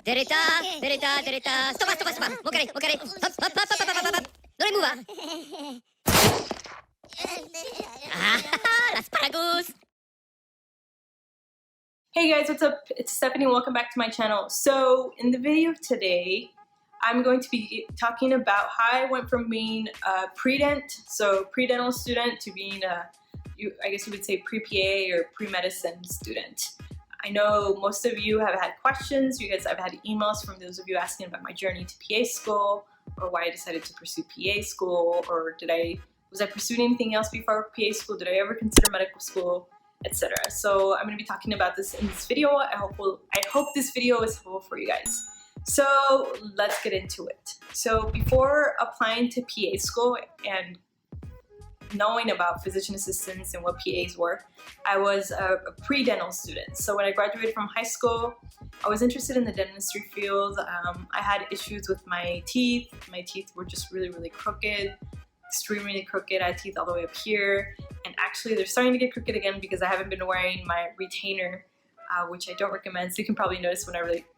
Dereta, dereta, dereta. Stop, stop, stop. Okay, okay. Hop, hop, hop, hop, hop, hop, hop. No le mueva. Asparagus. Hey guys, what's up? It's Stephanie. Welcome back to my channel. So in the video today, I'm going to be talking about how I went from being a pre-dent, so pre-dental student, to being I guess you would say pre-PA or pre-medicine student. I know most of you have had questions. I've had emails from those of you asking about my journey to PA school, or why I decided to pursue PA school, or was I pursuing anything else before PA school? Did I ever consider medical school, etc. So I'm going to be talking about this in this video. I hope this video is helpful for you guys. So let's get into it. So before applying to PA school and knowing about physician assistants and what PAs were, I was a pre-dental student. So when I graduated from high school, I was interested in the dentistry field. I had issues with my teeth. My teeth were just really, really crooked, extremely crooked. I had teeth all the way up here. And actually they're starting to get crooked again because I haven't been wearing my retainer, which I don't recommend. So you can probably notice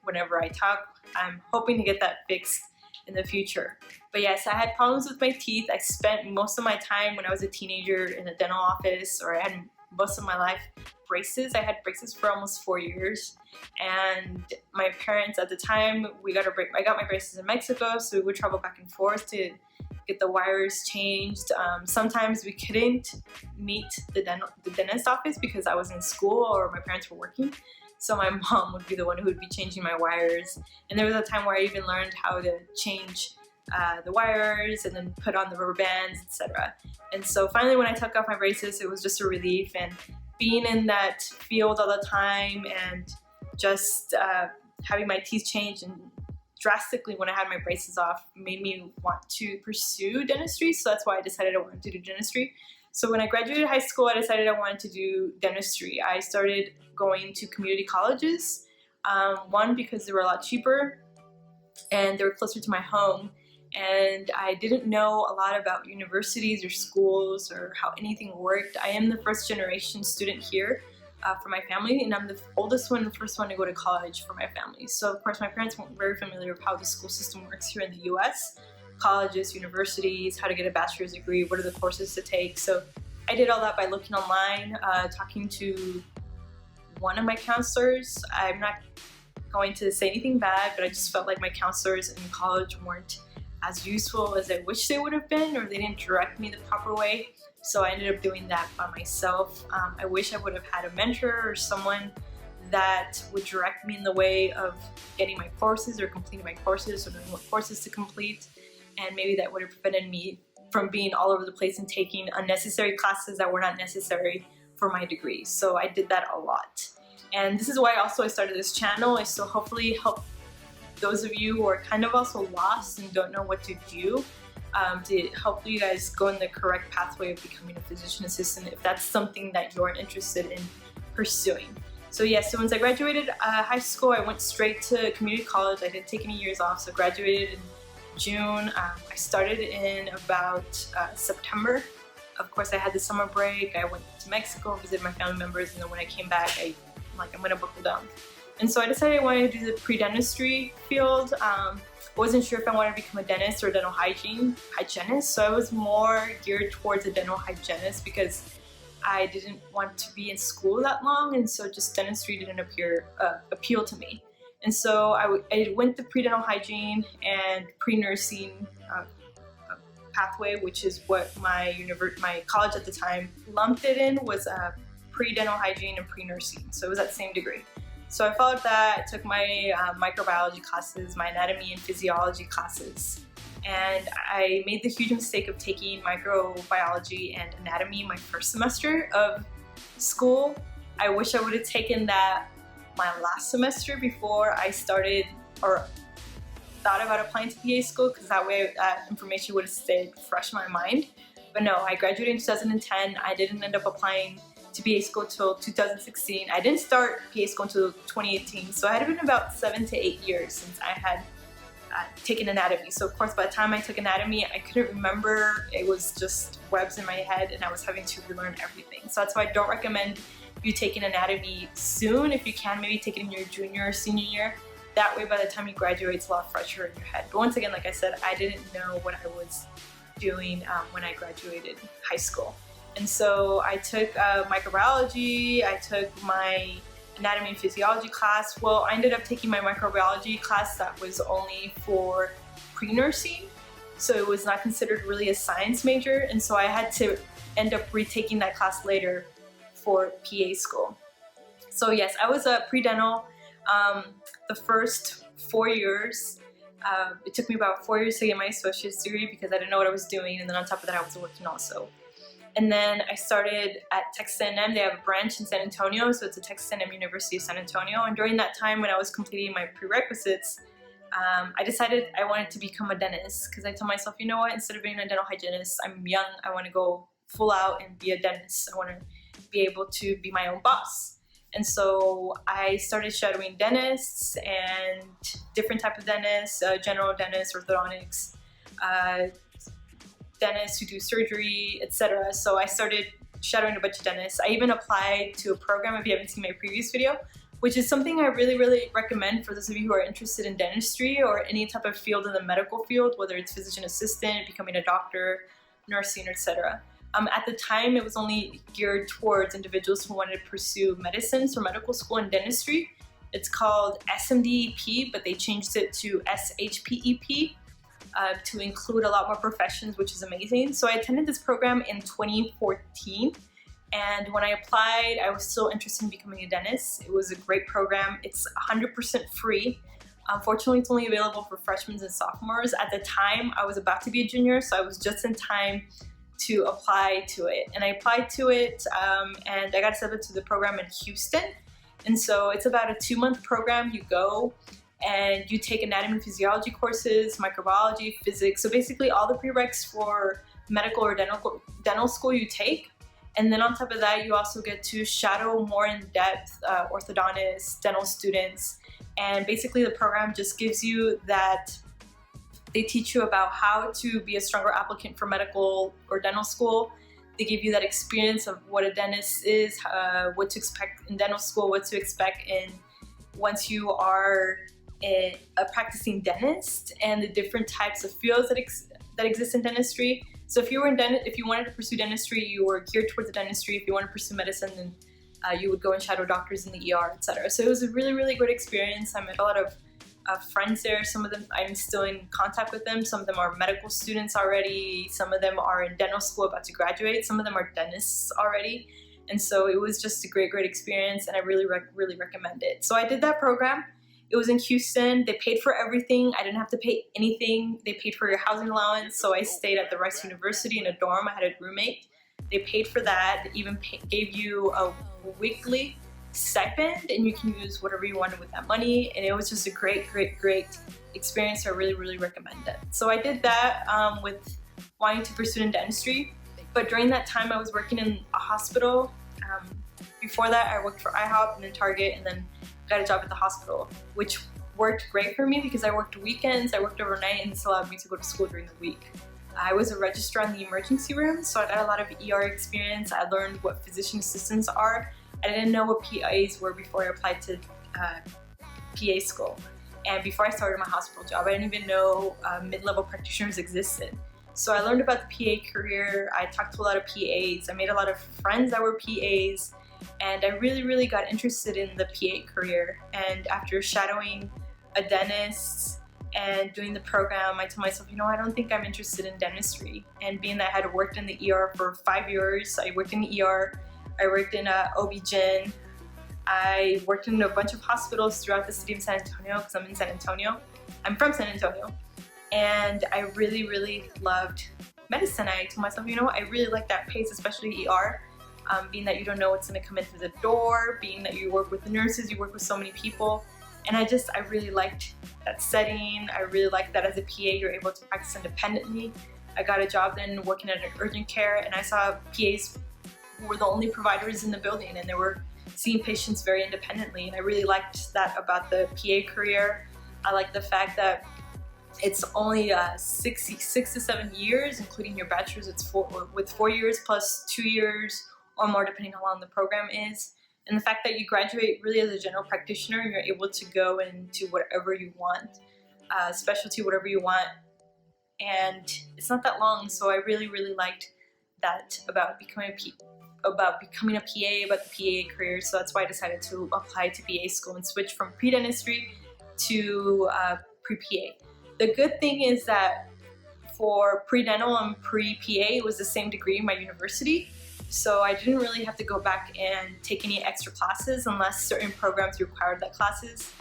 whenever I talk. I'm hoping to get that fixed in the future. But yes, I had problems with my teeth. I spent most of my time when I was a teenager in a dental office, or I had most of my life braces. I had braces for almost 4 years, and my parents at the time, I got my braces in Mexico, so we would travel back and forth to get the wires changed. Sometimes we couldn't meet the dentist office because I was in school or my parents were working. So my mom would be the one who would be changing my wires. And there was a time where I even learned how to change the wires and then put on the rubber bands, etc. And so finally when I took off my braces, it was just a relief. And being in that field all the time and just having my teeth changed and drastically when I had my braces off made me want to pursue dentistry. So that's why I decided I wanted to do dentistry. So when I graduated high school, I decided I wanted to do dentistry. I started going to community colleges, one because they were a lot cheaper and they were closer to my home, and I didn't know a lot about universities or schools or how anything worked. I am the first generation student here for my family, and I'm the oldest one and first one to go to college for my family. So of course my parents weren't very familiar with how the school system works here in the US. Colleges, universities, how to get a bachelor's degree, what are the courses to take. So I did all that by looking online, talking to one of my counselors. I'm not going to say anything bad, but I just felt like my counselors in college weren't as useful as I wish they would have been, or they didn't direct me the proper way. So I ended up doing that by myself. I wish I would have had a mentor or someone that would direct me in the way of getting my courses or completing my courses, or knowing what courses to complete. And maybe that would have prevented me from being all over the place and taking unnecessary classes that were not necessary for my degree. So I did that a lot. And this is why also I started this channel, is to hopefully help those of you who are kind of also lost and don't know what to do, to help you guys go in the correct pathway of becoming a physician assistant if that's something that you're interested in pursuing. So yeah, so once I graduated high school, I went straight to community college. I didn't take any years off, so graduated in June. I started in about September. Of course, I had the summer break. I went to Mexico, visited my family members, and then when I came back, I'm gonna buckle down. And so I decided I wanted to do the pre-dentistry field. I wasn't sure if I wanted to become a dentist or dental hygienist. So I was more geared towards a dental hygienist because I didn't want to be in school that long, and so just dentistry didn't appeal to me. And so I went the pre-dental hygiene and pre-nursing pathway, which is what my college at the time lumped it in, was pre-dental hygiene and pre-nursing. So it was that same degree. So I followed that, took my microbiology classes, my anatomy and physiology classes. And I made the huge mistake of taking microbiology and anatomy my first semester of school. I wish I would have taken that my last semester before I started or thought about applying to PA school, because that way that information would have stayed fresh in my mind. But no, I graduated in 2010. I didn't end up applying to PA school till 2016. I didn't start PA school until 2018. So it had been about 7 to 8 years since I had taken anatomy. So of course by the time I took anatomy, I couldn't remember. It was just webs in my head and I was having to relearn everything. So that's why I don't recommend you taking anatomy soon. If you can, maybe take it in your junior or senior year. that way by the time you graduate it's a lot fresher in your head. But once again, like I said, I didn't know what I was doing when I graduated high school. And so I took microbiology, I took my anatomy and physiology class. Well, I ended up taking my microbiology class that was only for pre-nursing, so it was not considered really a science major, and so I had to end up retaking that class later for PA school. So yes, I was a pre-dental the first 4 years. It took me about 4 years to get my associate's degree because I didn't know what I was doing, and then on top of that I was working also. And then I started at Texas A&M. They have a branch in San Antonio, so it's a Texas A&M University of San Antonio. And during that time when I was completing my prerequisites, I decided I wanted to become a dentist because I told myself, you know what, instead of being a dental hygienist, I'm young, I want to go full out and be a dentist. I want to be able to be my own boss. And so I started shadowing dentists and different type of dentists, general dentists, orthodontics, dentists who do surgery, etc. So I started shadowing a bunch of dentists. I even applied to a program, if you haven't seen my previous video, which is something I really recommend for those of you who are interested in dentistry or any type of field in the medical field, whether it's physician assistant, becoming a doctor, nursing, etc. At the time, it was only geared towards individuals who wanted to pursue medicine, so medical school and dentistry. It's called SMDEP, but they changed it to SHPEP to include a lot more professions, which is amazing. So I attended this program in 2014, and when I applied, I was still interested in becoming a dentist. It was a great program. It's 100% free. Unfortunately, it's only available for freshmen and sophomores. At the time, I was about to be a junior, so I was just in time to apply to it. And I applied to it and I got accepted to the program in Houston. And so it's about a 2-month program. You go and you take anatomy and physiology courses, microbiology, physics. So basically all the prereqs for medical or dental school you take. And then on top of that, you also get to shadow more in-depth orthodontists, dental students. And basically the program just gives you that. They teach you about how to be a stronger applicant for medical or dental school. They give you that experience of what a dentist is, what to expect in dental school, what to expect in once you are a practicing dentist, and the different types of fields that exist in dentistry. So if you wanted to pursue dentistry, you were geared towards the dentistry. If you want to pursue medicine, then you would go and shadow doctors in the ER, etc. So it was a really good experience. I met a lot of friends there. Some of them I'm still in contact with them. Some of them are medical students already. Some of them are in dental school about to graduate. Some of them are dentists already. And so it was just a great experience, and I really recommend it. So I did that program. It was in Houston. They paid for everything. I didn't have to pay anything. They paid for your housing allowance. So I stayed at the Rice University in a dorm. I had a roommate. They paid for that. They even gave you a weekly stipend, and you can use whatever you wanted with that money. And it was just a great experience. I really recommend it. So I did that with wanting to pursue in dentistry, but during that time I was working in a hospital. Before that I worked for IHOP and then Target, and then got a job at the hospital, which worked great for me because I worked weekends, I worked overnight, and this allowed me to go to school during the week. I was a registrar in the emergency room, so I got a lot of ER experience. I learned what physician assistants are. I didn't know what PAs were before I applied to PA school. And before I started my hospital job, I didn't even know mid-level practitioners existed. So I learned about the PA career. I talked to a lot of PAs. I made a lot of friends that were PAs. And I really got interested in the PA career. And after shadowing a dentist and doing the program, I told myself, you know, I don't think I'm interested in dentistry. And being that I had worked in the ER for 5 years, I worked in the ER, I worked in OB-GYN, I worked in a bunch of hospitals throughout the city of San Antonio because I'm in San Antonio. I'm from San Antonio. And I really loved medicine. I told myself, you know what, I really like that pace, especially ER. Being that you don't know what's going to come in through the door, being that you work with the nurses, you work with so many people. And I really liked that setting. I really liked that as a PA you're able to practice independently. I got a job then working at an urgent care, and I saw PAs who were the only providers in the building, and they were seeing patients very independently. And I really liked that about the PA career. I like the fact that it's only 6 to 7 years, including your bachelor's. It's with 4 years plus 2 years or more, depending on how long the program is. and the fact that you graduate really as a general practitioner and you're able to go into whatever you want, specialty, whatever you want, and it's not that long. So I really liked that about becoming a PA, about the PA career. So that's why I decided to apply to PA school and switch from pre-dentistry to pre-PA. The good thing is that for pre-dental and pre-PA, it was the same degree in my university. So I didn't really have to go back and take any extra classes unless certain programs required that classes.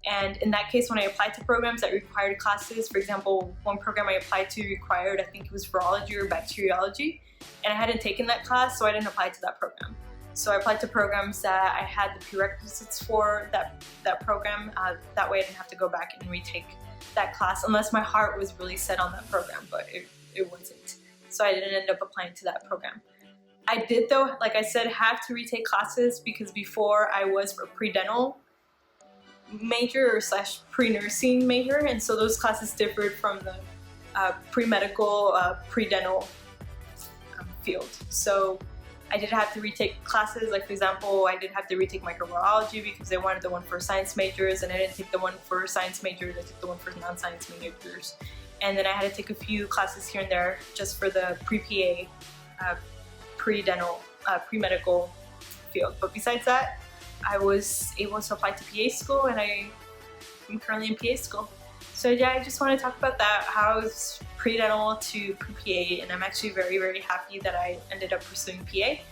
And in that case, when I applied to programs that required classes, for example, one program I applied to required, I think it was virology or bacteriology, and I hadn't taken that class, so I didn't apply to that program. So I applied to programs that I had the prerequisites for that program. That way I didn't have to go back and retake that class unless my heart was really set on that program, but it wasn't. So I didn't end up applying to that program. I did though, like I said, have to retake classes because before I was a pre-dental major or / pre-nursing major, and so those classes differed from the pre-medical, pre-dental field. So I did have to retake classes, like for example, I did have to retake microbiology because they wanted the one for science majors, and I didn't take the one for science majors, I took the one for non-science majors. And then I had to take a few classes here and there just for the pre-PA, pre-dental, pre-medical field. But besides that, I was able to apply to PA school, and I'm currently in PA school. So yeah, I just want to talk about that, how I was pre-dental to pre-PA, and I'm actually very happy that I ended up pursuing PA.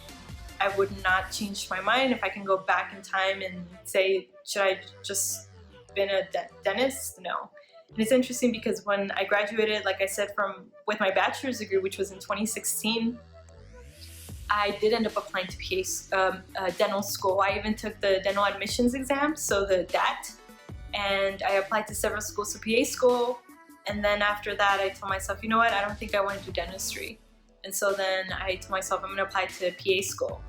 I would not change my mind if I can go back in time and say, should I just been a dentist? No. And it's interesting because when I graduated, like I said, with my bachelor's degree, which was in 2016, I did end up applying to PA dental school. I even took the dental admissions exam, so the DAT, and I applied to several schools to PA school. And then after that, I told myself, you know what, I don't think I want to do dentistry. And so then I told myself I'm going to apply to PA school.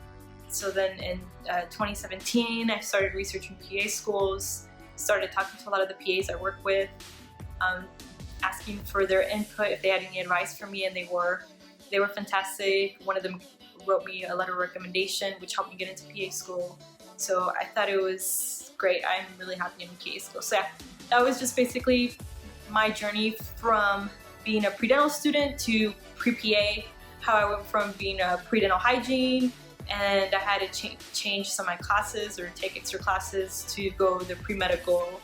So then in 2017, I started researching PA schools, started talking to a lot of the PAs I work with, asking for their input if they had any advice for me, and they were fantastic. One of them wrote me a letter of recommendation, which helped me get into PA school. So I thought it was great. I'm really happy in PA school. So yeah, that was just basically my journey from being a pre-dental student to pre-PA, how I went from being a pre-dental hygiene, and I had to change some of my classes or take extra classes to go the pre-medical,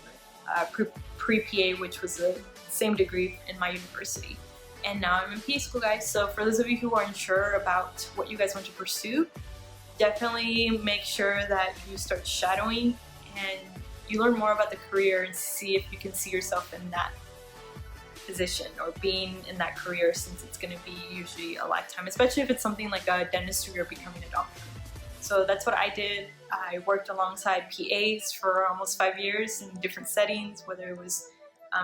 pre-PA, which was the same degree in my university. And now I'm in PA school, guys. So for those of you who are unsure about what you guys want to pursue, definitely make sure that you start shadowing and you learn more about the career and see if you can see yourself in that position or being in that career, since it's going to be usually a lifetime, especially if it's something like a dentistry or becoming a doctor. So that's what I did. I worked alongside PAs for almost 5 years in different settings, whether it was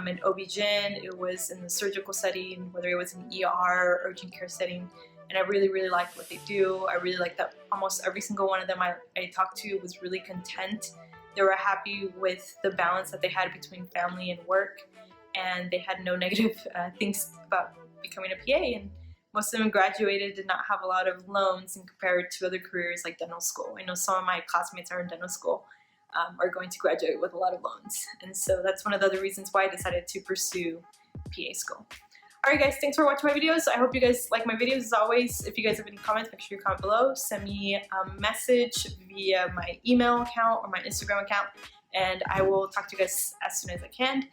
in OB-GYN, it was in the surgical setting, whether it was in ER, urgent care setting, and I really liked what they do. I really liked that almost every single one of them I talked to was really content. They were happy with the balance that they had between family and work, and they had no negative things about becoming a PA, and most of them graduated, did not have a lot of loans in compared to other careers like dental school. I know some of my classmates are in dental school, are going to graduate with a lot of loans. And so that's one of the other reasons why I decided to pursue PA school. Alright guys, thanks for watching my videos. I hope you guys like my videos. As always, if you guys have any comments, make sure you comment below. Send me a message via my email account or my Instagram account, and I will talk to you guys as soon as I can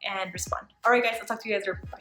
and respond. Alright guys, I'll talk to you guys later. Bye.